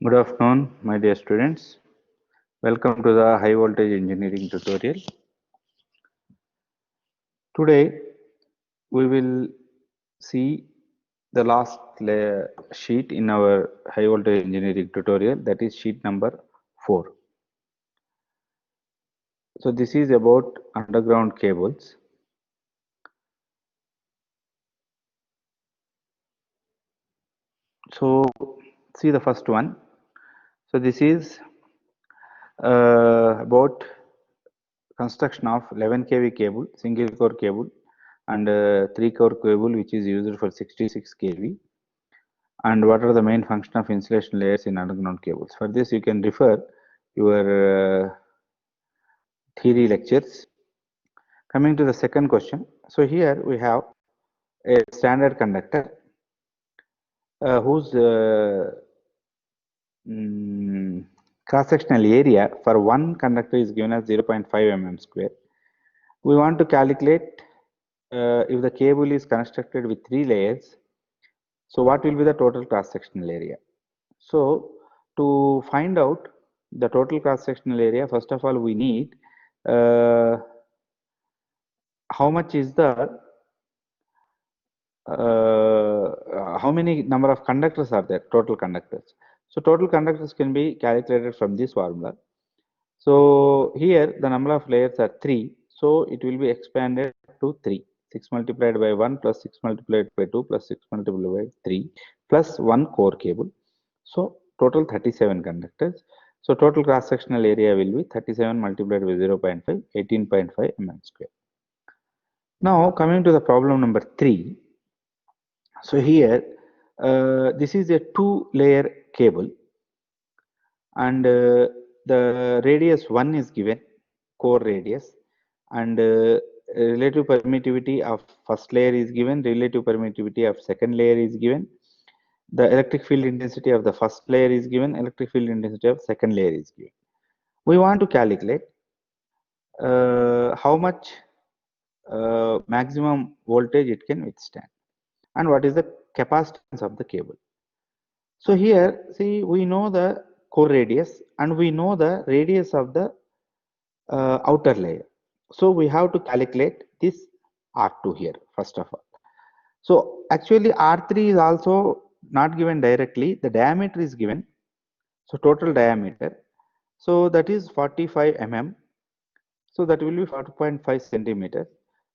Good afternoon, my dear students. Welcome to the high voltage engineering tutorial. Today we will see the last sheet in our high voltage engineering tutorial, that is sheet number 4. So this is about underground cables. So see the first one. So this is about construction of 11 kV cable, single core cable, and 3 core cable which is used for 66 kV. And what are the main function of insulation layers in underground cables? For this, you can refer your theory lectures. Coming to the second question. So here we have a standard conductor whose cross-sectional area for one conductor is given as 0.5 mm square. We want to calculate if the cable is constructed with 3 layers. So what will be the total cross-sectional area? So to find out the total cross-sectional area, first of all, we need how much is the how many number of conductors are there, total conductors. So total conductors can be calculated from this formula. So here the number of layers are 3, so it will be expanded to 3. 6 multiplied by 1 plus 6 multiplied by 2 plus 6 multiplied by 3 plus 1 core cable. So total 37 conductors. So total cross-sectional area will be 37 multiplied by 0.5, 18.5 mm square. Now coming to the problem number 3. So here this is a 2-layer cable, and the radius 1 is given, core radius, and relative permittivity of first layer is given, relative permittivity of second layer is given, the electric field intensity of the first layer is given, electric field intensity of second layer is given. We want to calculate how much maximum voltage it can withstand and what is the capacitance of the cable. So here, see, we know the core radius and we know the radius of the outer layer. So we have to calculate this R2 here first of all. So actually R3 is also not given directly, the diameter is given. So total diameter, so that is 45 mm. So that will be 40.5 centimeters.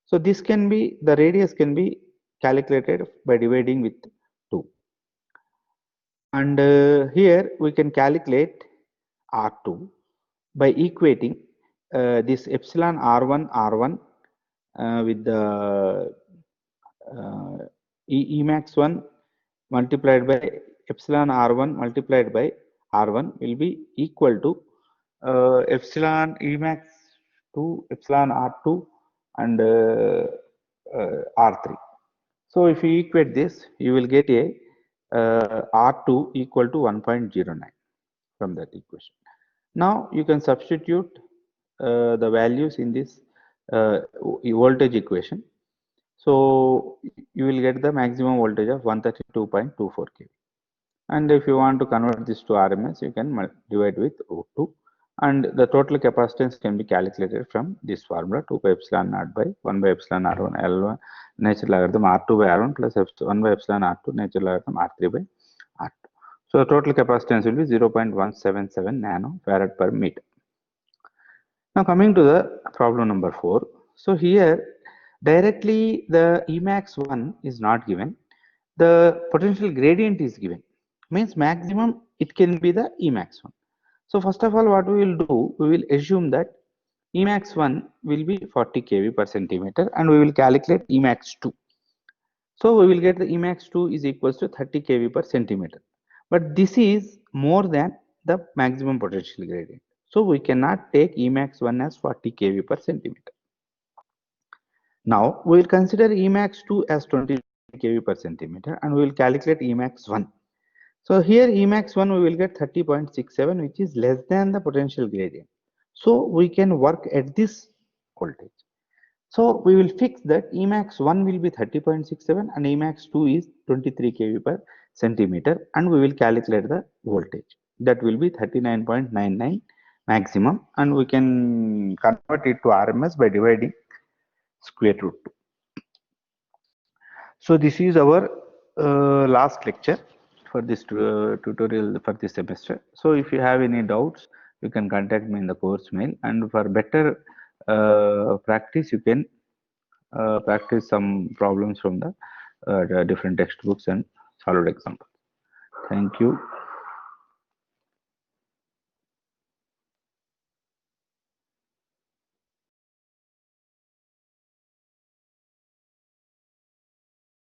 So this can be, the radius can be calculated by dividing with 2. And here we can calculate R2 by equating this epsilon R1 with the Emax1 multiplied by epsilon R1 multiplied by R1 will be equal to epsilon Emax2 epsilon R2 and R3. So if you equate this, you will get a R2 equal to 1.09 from that equation. Now you can substitute the values in this voltage equation. So you will get the maximum voltage of 132.24 kV. And if you want to convert this to RMS, you can divide with O2. And the total capacitance can be calculated from this formula, 2 by epsilon naught by 1 by epsilon R1 L1 natural logarithm R2 by R1 plus 1 by epsilon R2 natural logarithm R3 by R2. So the total capacitance will be 0.177 nanofarad per meter. Now coming to the problem number 4. So here directly the Emax1 is not given. The potential gradient is given. Means maximum it can be the Emax1. So first of all, what we will do, we will assume that Emax1 will be 40 kV per centimeter and we will calculate Emax2. So we will get the Emax2 is equals to 30 kV per centimeter. But this is more than the maximum potential gradient. So we cannot take Emax1 as 40 kV per centimeter. Now we will consider Emax2 as 20 kV per centimeter and we will calculate Emax1. So here Emax1 we will get 30.67, which is less than the potential gradient. So we can work at this voltage. So we will fix that Emax1 will be 30.67 and Emax2 is 23 kV per centimeter and we will calculate the voltage. that will be 39.99 maximum, and we can convert it to RMS by dividing square root 2. So this is our last lecture for this tutorial for this semester. So if you have any doubts, you can contact me in the course mail, and for better practice, you can practice some problems from the different textbooks and solid examples. Thank you.